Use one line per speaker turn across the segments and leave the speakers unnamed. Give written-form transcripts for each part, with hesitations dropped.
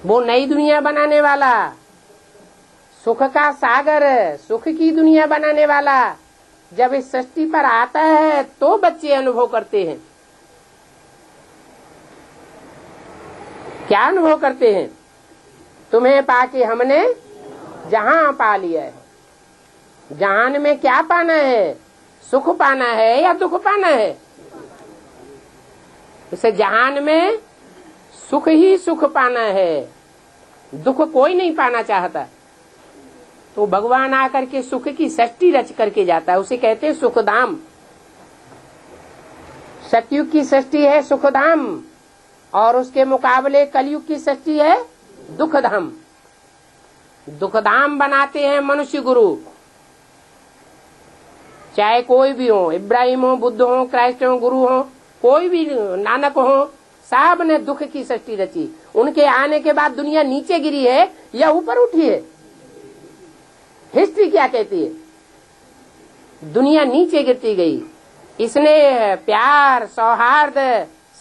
वो नई दुनिया बनाने वाला, सुख का सागर, सुख की दुनिया बनाने वाला जब इस सृष्टि पर आता है तो बच्चे अनुभव करते हैं। क्या अनुभव करते हैं? तुम्हें पाके हमने जहां पा लिया है। जहान में क्या पाना है? सुख पाना है या दुख पाना है? इसे जहान में सुख ही सुख पाना है, दुख कोई नहीं पाना चाहता। तो भगवान आकर के सुख की सृष्टि रच करके जाता है, उसे कहते हैं सुखधाम। सतयुग की सृष्टि है सुखधाम और उसके मुकाबले कलयुग की सृष्टि है दुखधाम। दुखधाम बनाते हैं मनुष्य गुरु, चाहे कोई भी हो, इब्राहिम हो, बुद्ध हो, क्राइस्ट हो, गुरु हो, कोई भी, नानक हो, साहब ने दुख की सृष्टि रची। उनके आने के बाद दुनिया नीचे गिरी है या ऊपर उठी है? हिस्ट्री क्या कहती है? दुनिया नीचे गिरती गई। इसने प्यार, सौहार्द,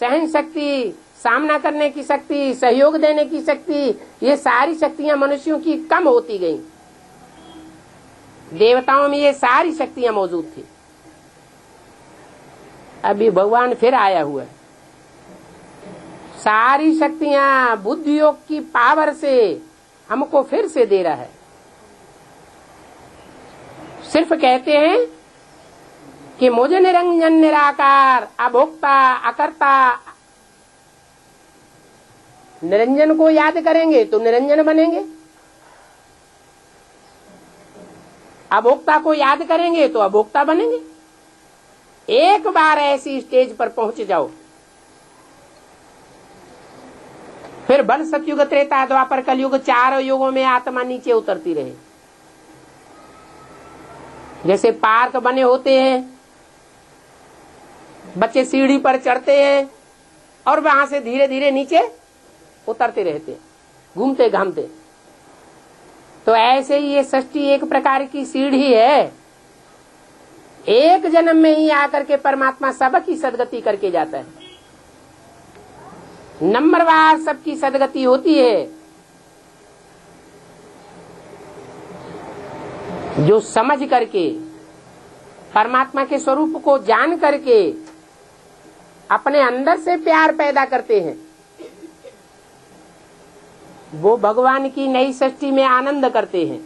सहन शक्ति, सामना करने की शक्ति, सहयोग देने की शक्ति, ये सारी शक्तियां मनुष्यों की कम होती गई। देवताओं में ये सारी शक्तियां मौजूद थी। अभी भगवान फिर आया हुआ है, सारी शक्तियां बुद्धि योग की पावर से हमको फिर से दे रहा है। सिर्फ कहते हैं कि मुझे निरंजन निराकार अभोक्ता अकर्ता। निरंजन को याद करेंगे तो निरंजन बनेंगे, अभोक्ता को याद करेंगे तो अभोक्ता बनेंगे। एक बार ऐसी स्टेज पर पहुंच जाओ, फिर बल सतयुग त्रेता द्वापर कलयुग, चारों युगों में आत्मा नीचे उतरती रहे। जैसे पार्क बने होते हैं, बच्चे सीढ़ी पर चढ़ते हैं और वहां से धीरे धीरे नीचे उतरते रहते, घूमते घामते। तो ऐसे ही ये सृष्टि एक प्रकार की सीढ़ी है। एक जन्म में ही आकर के परमात्मा सबकी सदगति करके जाता है। नंबरवार सबकी सदगति होती है। जो समझ करके, परमात्मा के स्वरूप को जान करके अपने अंदर से प्यार पैदा करते हैं, वो भगवान की नई सृष्टि में आनंद करते हैं।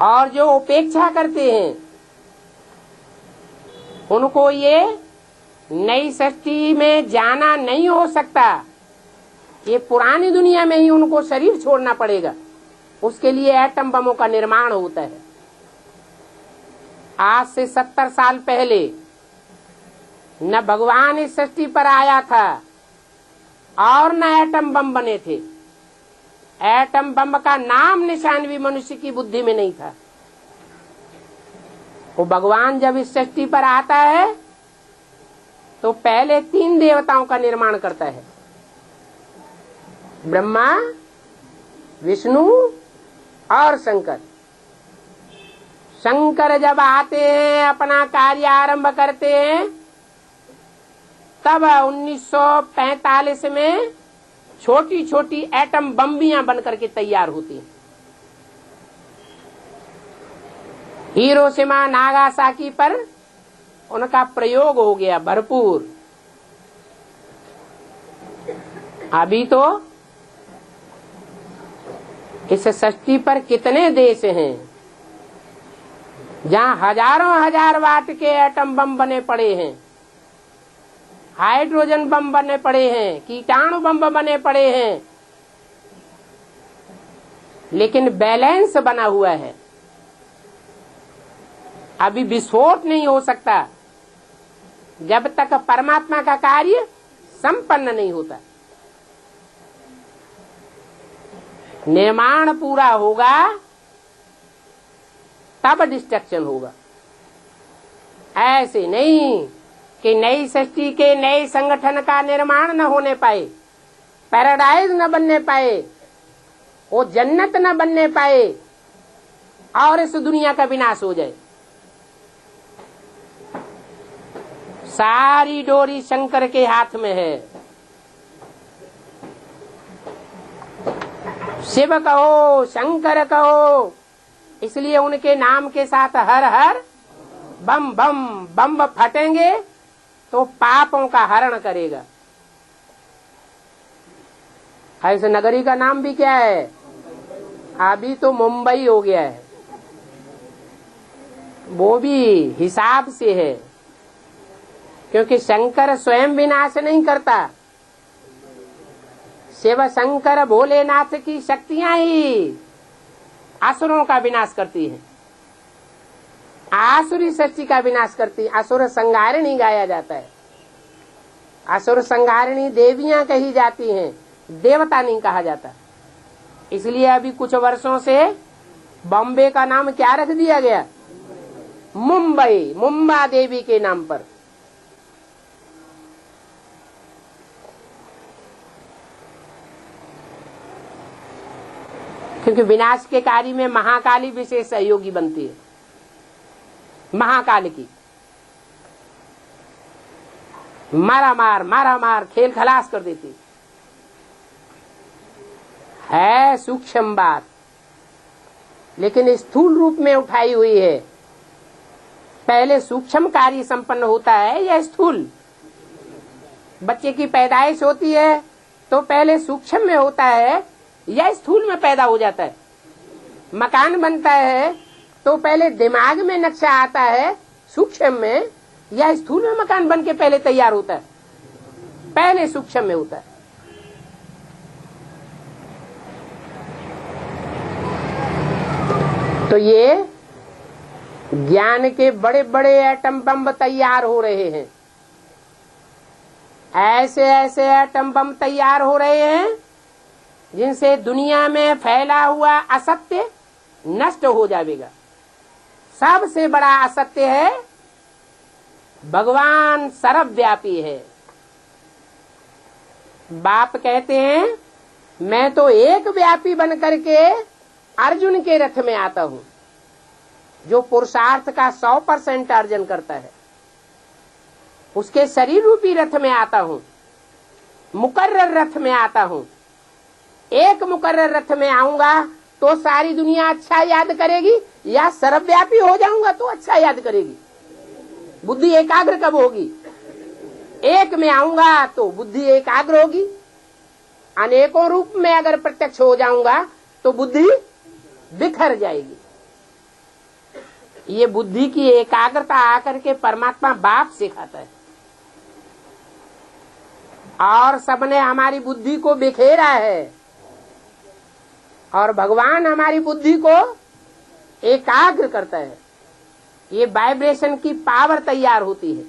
और जो उपेक्षा करते हैं उनको ये नई सृष्टि में जाना नहीं हो सकता। ये पुरानी दुनिया में ही उनको शरीर छोड़ना पड़ेगा। उसके लिए एटम बमों का निर्माण होता है। आज से 70 साल पहले न भगवान इस सृष्टि पर आया था और न एटम बम बने थे। एटम बम का नाम निशान भी मनुष्य की बुद्धि में नहीं था। वो भगवान जब इस सृष्टि पर आता है तो पहले 3 देवताओं का निर्माण करता है, ब्रह्मा, विष्णु और शंकर। शंकर जब आते हैं, अपना कार्य आरंभ करते हैं, तब 1945 में छोटी छोटी एटम बम्बियां बनकर के तैयार होती हैं। हिरोशिमा नागासाकी पर उनका प्रयोग हो गया भरपूर। अभी तो इस सृष्टि पर कितने देश हैं जहां हजारों हजार वाट के एटम बम बने पड़े हैं, हाइड्रोजन बम बने पड़े हैं, कीटाणु बम बने पड़े हैं, लेकिन बैलेंस बना हुआ है। अभी विस्फोट नहीं हो सकता जब तक परमात्मा का कार्य संपन्न नहीं होता। निर्माण पूरा होगा तब डिस्ट्रक्शन होगा। ऐसे नहीं कि नई सृष्टि के नए संगठन का निर्माण न होने पाए, पैराडाइज न बनने पाए, वो जन्नत न बनने पाए और इस दुनिया का विनाश हो जाए। सारी डोरी शंकर के हाथ में है। शिव कहो, शंकर कहो, इसलिए उनके नाम के साथ हर हर बम बम बम फटेंगे तो पापों का हरण करेगा। ऐसे नगरी का नाम भी क्या है? अभी तो मुंबई हो गया है, वो भी हिसाब से है, क्योंकि शंकर स्वयं विनाश नहीं करता। शिव शंकर भोलेनाथ की शक्तियां ही असुरों का विनाश करती हैं, आसुरी शक्ति का विनाश करती है। असुर संहारिणी गाया जाता है। असुर संहारिणी देवियां कही जाती हैं, देवता नहीं कहा जाता। इसलिए अभी कुछ वर्षों से बॉम्बे का नाम क्या रख दिया गया? मुंबई, मुंबा देवी के नाम पर। क्योंकि विनाश के कार्य में महाकाली विशेष सहयोगी बनती है। महाकाल की मारा मार खेल खलास कर देती है। सूक्ष्म बात, लेकिन स्थूल रूप में उठाई हुई है। पहले सूक्ष्म कार्य संपन्न होता है या स्थूल? बच्चे की पैदाइश होती है तो पहले सूक्ष्म में होता है या स्थूल में पैदा हो जाता है? मकान बनता है तो पहले दिमाग में नक्शा आता है सूक्ष्म में, या स्थूल में मकान बन के पहले तैयार होता है? पहले सूक्ष्म में होता है। तो ये ज्ञान के बड़े बड़े एटम बम तैयार हो रहे हैं। ऐसे ऐसे एटम बम तैयार हो रहे हैं जिनसे दुनिया में फैला हुआ असत्य नष्ट हो जाएगा। सबसे बड़ा असत्य है भगवान सर्वव्यापी है। बाप कहते हैं मैं तो एक व्यापी बन करके अर्जुन के रथ में आता हूं, जो पुरुषार्थ का 100% अर्जन करता है। उसके शरीर रूपी रथ में आता हूं, मुकर्रर रथ में आता हूं। एक मुकर्रर रथ में आऊंगा तो सारी दुनिया अच्छा याद करेगी, या सर्वव्यापी हो जाऊंगा तो अच्छा याद करेगी? बुद्धि एकाग्र कब होगी? एक में आऊंगा तो बुद्धि एकाग्र होगी। अनेकों रूप में अगर प्रत्यक्ष हो जाऊंगा तो बुद्धि बिखर जाएगी। ये बुद्धि की एकाग्रता आकर के परमात्मा बाप सिखाता है, और सबने हमारी बुद्धि को बिखेरा है, और भगवान हमारी बुद्धि को एकाग्र करता है। ये वाइब्रेशन की पावर तैयार होती है।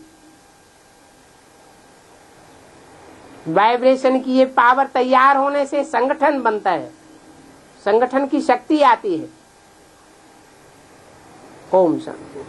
वाइब्रेशन की ये पावर तैयार होने से संगठन बनता है, संगठन की शक्ति आती है। ओम शांति।